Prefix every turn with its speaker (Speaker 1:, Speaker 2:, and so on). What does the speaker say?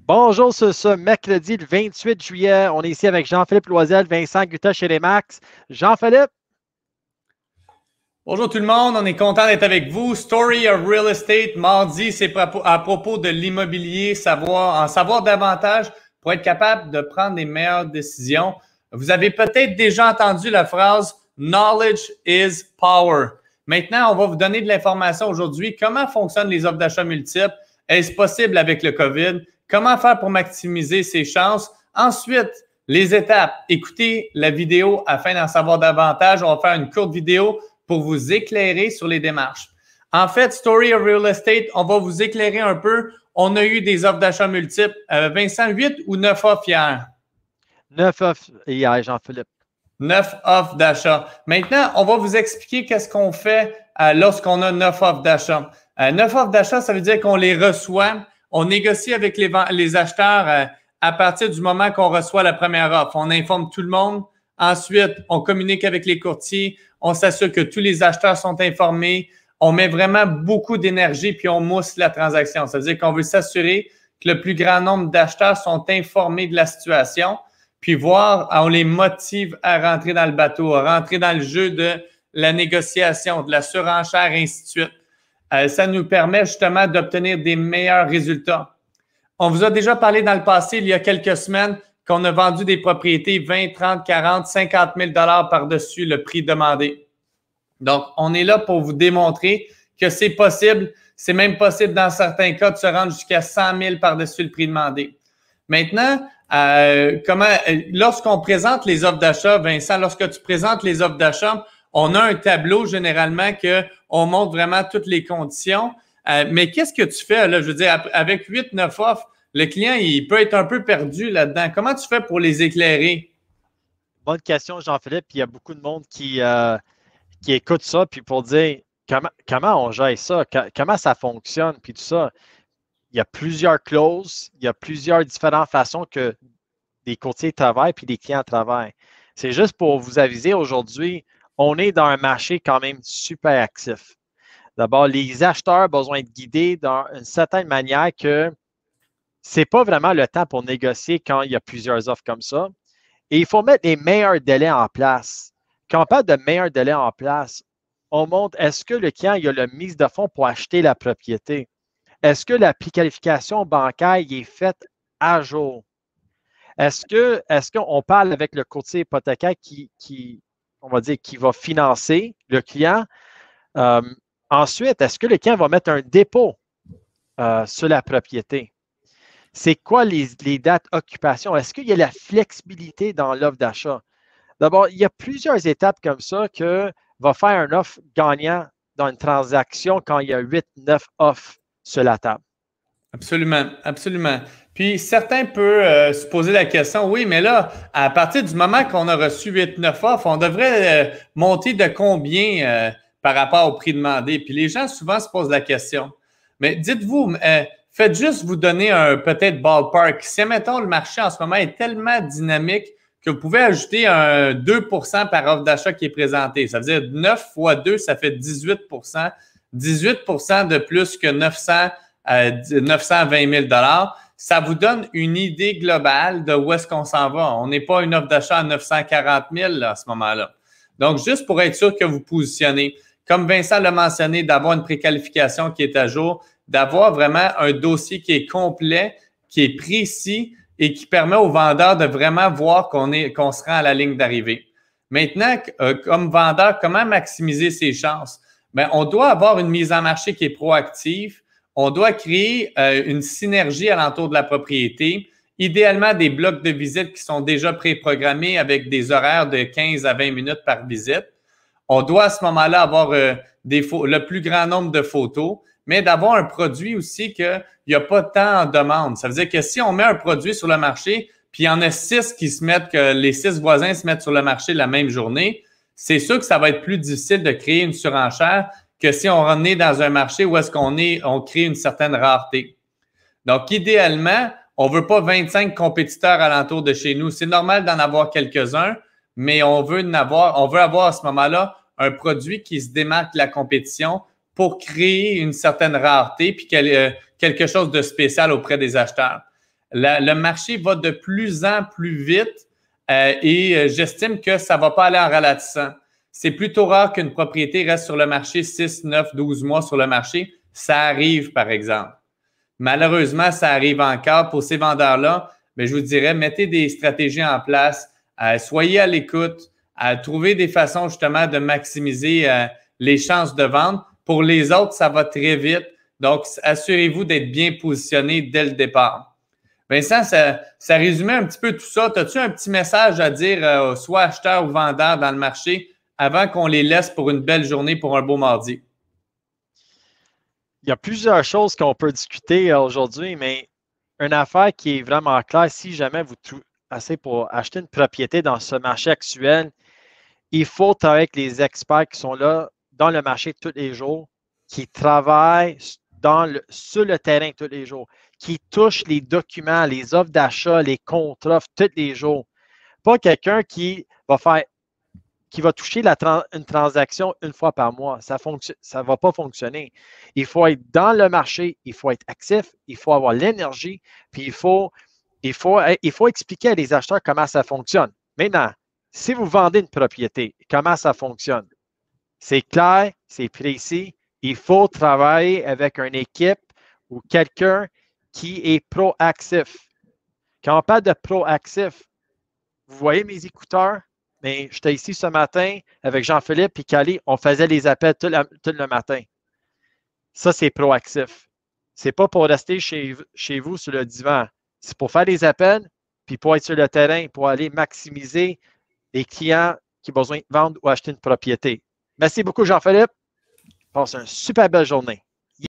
Speaker 1: Bonjour sur ce mercredi le 28 juillet. On est ici avec Jean-Philippe Loisel, Vincent Gutta chez les Max. Jean-Philippe.
Speaker 2: Bonjour tout le monde, on est content d'être avec vous. Story of Real Estate, mardi, c'est à propos de l'immobilier, en savoir davantage pour être capable de prendre les meilleures décisions. Vous avez peut-être déjà entendu la phrase « Knowledge is power ». Maintenant, on va vous donner de l'information aujourd'hui. Comment fonctionnent les offres d'achat multiples? Est-ce possible avec le COVID? Comment faire pour maximiser ses chances? Ensuite, les étapes. Écoutez la vidéo afin d'en savoir davantage. On va faire une courte vidéo pour vous éclairer sur les démarches. En fait, Story of Real Estate, on va vous éclairer un peu. On a eu des offres d'achat multiples. Vincent, 8 ou 9 offres hier?
Speaker 1: 9 offres hier, Jean-Philippe.
Speaker 2: 9 offres d'achat. Maintenant, on va vous expliquer qu'est-ce qu'on fait lorsqu'on a 9 offres d'achat. 9 offres d'achat, ça veut dire qu'on les reçoit. On négocie avec les acheteurs à partir du moment qu'on reçoit la première offre. On informe tout le monde. Ensuite, on communique avec les courtiers. On s'assure que tous les acheteurs sont informés. On met vraiment beaucoup d'énergie puis on mousse la transaction. Ça veut dire qu'on veut s'assurer que le plus grand nombre d'acheteurs sont informés de la situation puis on les motive à rentrer dans le bateau, à rentrer dans le jeu de la négociation, de la surenchère, et ainsi de suite. Ça nous permet justement d'obtenir des meilleurs résultats. On vous a déjà parlé dans le passé, il y a quelques semaines, qu'on a vendu des propriétés 20, 30, 40, 50 000 par-dessus le prix demandé. Donc, on est là pour vous démontrer que c'est possible. C'est même possible dans certains cas de se rendre jusqu'à 100 000 par-dessus le prix demandé. Maintenant, lorsqu'on présente les offres d'achat, Vincent, lorsque tu présentes les offres d'achat, on a un tableau généralement qu'on montre vraiment toutes les conditions. Mais qu'est-ce que tu fais là? Je veux dire, avec 8-9 offres, le client, il peut être un peu perdu là-dedans. Comment tu fais pour les éclairer?
Speaker 1: Bonne question, Jean-Philippe. Il y a beaucoup de monde qui écoute ça, puis pour dire comment on gère ça, comment ça fonctionne, puis tout ça. Il y a plusieurs clauses, il y a plusieurs différentes façons que des courtiers travaillent puis des clients travaillent. C'est juste pour vous aviser aujourd'hui, on est dans un marché quand même super actif. D'abord, les acheteurs ont besoin de guider dans une certaine manière que ce n'est pas vraiment le temps pour négocier quand il y a plusieurs offres comme ça. Et il faut mettre les meilleurs délais en place. Quand on parle de meilleurs délais en place, on montre est-ce que le client a la mise de fonds pour acheter la propriété? Est-ce que la qualification bancaire est faite à jour? Est-ce qu'on parle avec le courtier hypothécaire on va dire, qui va financer le client? Ensuite, est-ce que le client va mettre un dépôt sur la propriété? C'est quoi les dates d'occupation? Est-ce qu'il y a la flexibilité dans l'offre d'achat? D'abord, il y a plusieurs étapes comme ça que va faire un offre gagnant dans une transaction quand il y a 8-9 offres sur la table.
Speaker 2: Absolument, absolument. Puis certains peuvent se poser la question, oui, mais là, à partir du moment qu'on a reçu 8-9 offres, on devrait monter de combien par rapport au prix demandé? Puis les gens souvent se posent la question. Mais dites-vous, faites juste vous donner un peut-être ballpark. Si, mettons, le marché en ce moment est tellement dynamique que vous pouvez ajouter un 2 par offre d'achat qui est présenté. Ça veut dire 9 fois 2, ça fait 18 18 de plus que 920 000 $. Ça vous donne une idée globale de où est-ce qu'on s'en va. On n'est pas une offre d'achat à 940 000 là, à ce moment-là. Donc, juste pour être sûr que vous positionnez, comme Vincent l'a mentionné, d'avoir une préqualification qui est à jour, d'avoir vraiment un dossier qui est complet, qui est précis et qui permet aux vendeurs de vraiment voir qu'on se rend à la ligne d'arrivée. Maintenant, comme vendeur, comment maximiser ses chances? Bien, on doit avoir une mise en marché qui est proactive. On doit créer une synergie alentour de la propriété, idéalement des blocs de visite qui sont déjà préprogrammés avec des horaires de 15 à 20 minutes par visite. On doit à ce moment-là avoir le plus grand nombre de photos, mais d'avoir un produit aussi qu'il n'y a pas tant en demande. Ça veut dire que si on met un produit sur le marché, puis il y en a 6 que les 6 voisins se mettent sur le marché la même journée, c'est sûr que ça va être plus difficile de créer une surenchère que si on est dans un marché où est-ce on crée une certaine rareté. Donc, idéalement, on ne veut pas 25 compétiteurs alentour de chez nous. C'est normal d'en avoir quelques-uns, mais on veut avoir à ce moment-là un produit qui se démarque de la compétition pour créer une certaine rareté puis quelque chose de spécial auprès des acheteurs. Le marché va de plus en plus vite et j'estime que ça ne va pas aller en ralentissant. C'est plutôt rare qu'une propriété reste sur le marché 6, 9, 12 mois sur le marché. Ça arrive, par exemple. Malheureusement, ça arrive encore pour ces vendeurs-là. Mais je vous dirais, mettez des stratégies en place, soyez à l'écoute, trouvez des façons justement de maximiser les chances de vente. Pour les autres, ça va très vite. Donc, assurez-vous d'être bien positionné dès le départ. Vincent, ça résumait un petit peu tout ça. As-tu un petit message à dire soit acheteurs ou vendeurs dans le marché avant qu'on les laisse pour une belle journée pour un beau mardi?
Speaker 1: Il y a plusieurs choses qu'on peut discuter aujourd'hui, mais une affaire qui est vraiment claire, si jamais vous assez pour acheter une propriété dans ce marché actuel, il faut travailler avec les experts qui sont là dans le marché tous les jours, qui travaillent sur le terrain tous les jours, qui touchent les documents, les offres d'achat, les contre-offres tous les jours. Pas quelqu'un qui va toucher une transaction une fois par mois. Ça ne va pas fonctionner. Il faut être dans le marché, il faut être actif, il faut avoir l'énergie, puis il faut expliquer à les acheteurs comment ça fonctionne. Maintenant, si vous vendez une propriété, comment ça fonctionne? C'est clair, c'est précis. Il faut travailler avec une équipe ou quelqu'un qui est proactif. Quand on parle de proactif, vous voyez mes écouteurs? Mais j'étais ici ce matin avec Jean-Philippe et Cali, on faisait les appels tout le matin. Ça, c'est proactif. Ce n'est pas pour rester chez vous sur le divan. C'est pour faire des appels, puis pour être sur le terrain, pour aller maximiser les clients qui ont besoin de vendre ou acheter une propriété. Merci beaucoup, Jean-Philippe. Passe une super belle journée.